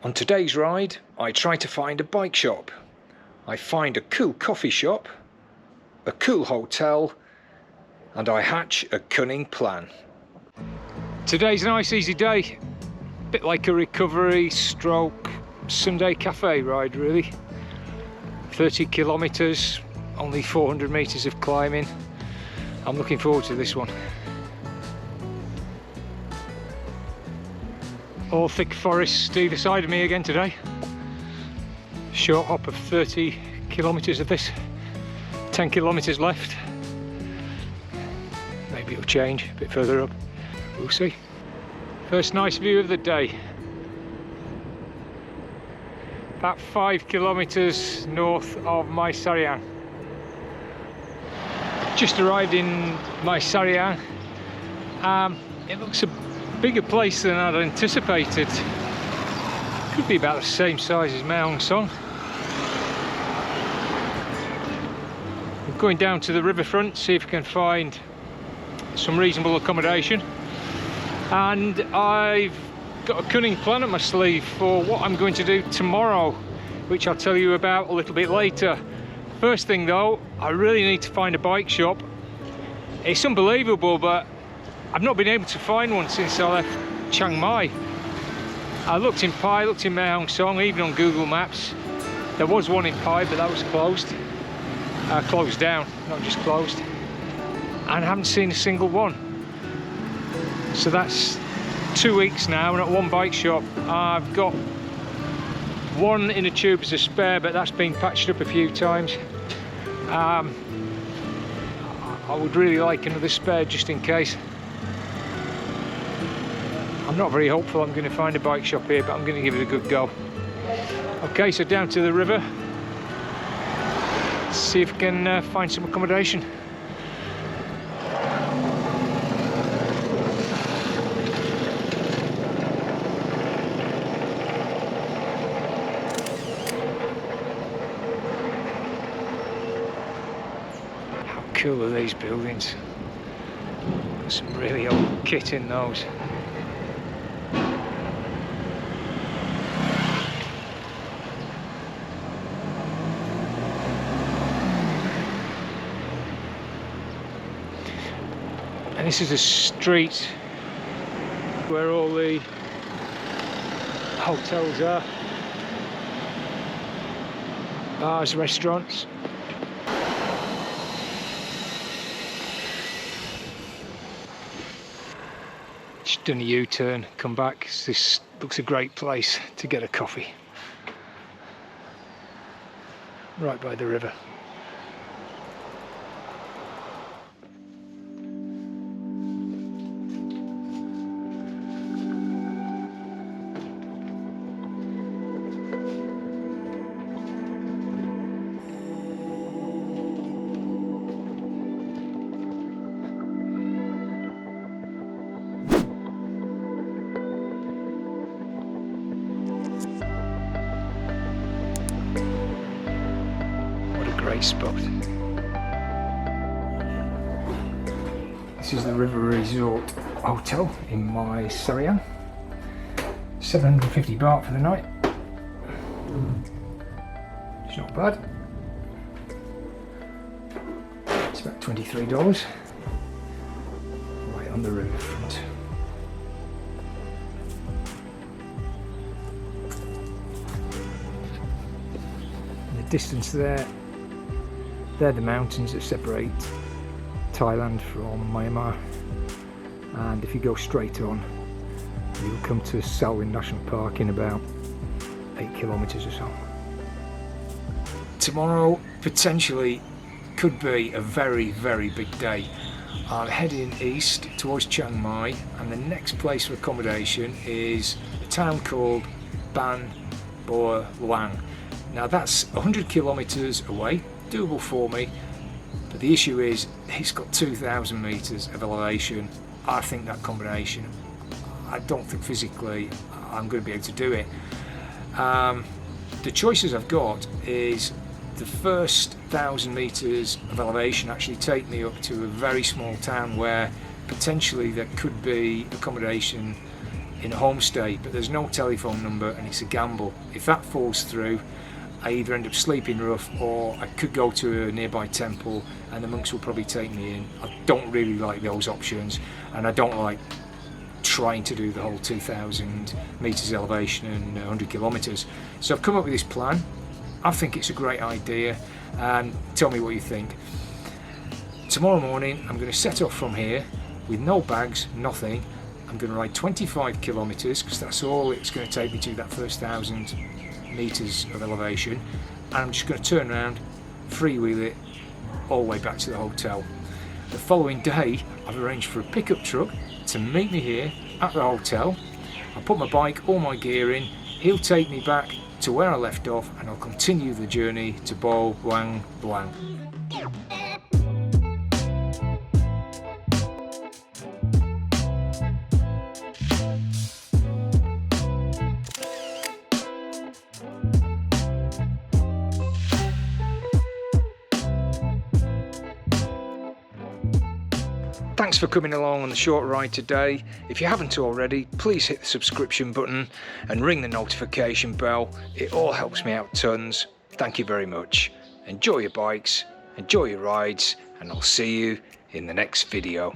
On today's ride, I try to find a bike shop. I find a cool coffee shop, a cool hotel, and I hatch a cunning plan. Today's a nice easy day, a bit like a recovery stroke Sunday cafe ride really. 30 kilometres, only 400 metres of climbing. I'm looking forward to this one. All thick forests either side of me again today. Short hop of 30 kilometres of this, 10 kilometres left. Maybe it'll change a bit further up, we'll see. First nice view of the day. About 5 kilometres north of Mae Sariang. Just arrived in Mae Sariang. It looks a bigger place than I'd anticipated. Could be about the same size as Mae Hong Song. I'm going down to the riverfront, see if I can find some reasonable accommodation. And I've got a cunning plan up my sleeve for what I'm going to do tomorrow, which I'll tell you about a little bit later. First thing though, I really need to find a bike shop. It's unbelievable, but I've not been able to find one since I left Chiang Mai. I looked in Pai, looked in Mae Hong Song, even on Google Maps. There was one in Pai, but that was closed. Closed down, not just closed. And I haven't seen a single one. So that's 2 weeks now, and at one bike shop. I've got one in a tube as a spare, but that's been patched up a few times. I would really like another spare just in case. I'm not very hopeful I'm going to find a bike shop here, but I'm going to give it a good go. Okay, so down to the river. See if I can find some accommodation. How cool are these buildings? There's some really old kit in those. And this is a street where all the hotels are. Bars, restaurants. Just done a U-turn, come back. This looks a great place to get a coffee. Right by the river. Great spot. This is the River Resort Hotel in Mae Sariang. 750 baht for the night. It's not bad. It's about $23. Right on the riverfront. In the distance there, they're the mountains that separate Thailand from Myanmar, and if you go straight on you'll come to Salween National Park in about 8 kilometres or so. Tomorrow potentially could be a very, very big day. I'm heading east towards Chiang Mai, and the next place for accommodation is a town called Ban Boa Luang. Now that's 100 kilometres away, doable for me, but the issue is it's got 2,000 metres of elevation. I think that combination, I don't think physically I'm going to be able to do it. The choices I've got is the first 1,000 metres of elevation actually take me up to a very small town where potentially there could be accommodation in a homestay, but there's no telephone number and it's a gamble. If that falls through, I either end up sleeping rough or I could go to a nearby temple and the monks will probably take me in. I don't really like those options, and I don't like trying to do the whole 2,000 meters elevation and 100 kilometers. So I've come up with this plan. I think it's a great idea, and tell me what you think. Tomorrow morning I'm going to set off from here with no bags, nothing. I'm going to ride 25 kilometers because that's all it's going to take me to that first 1,000 meters of elevation, and I'm just going to turn around, freewheel it all the way back to the hotel. The following day I've arranged for a pickup truck to meet me here at the hotel. I'll put my bike, all my gear in, he'll take me back to where I left off, and I'll continue the journey to Bo Wang Blang. Thanks for coming along on the short ride today. If you haven't already, please hit the subscription button and ring the notification bell. It all helps me out tons. Thank you very much. Enjoy your bikes, enjoy your rides, and I'll see you in the next video.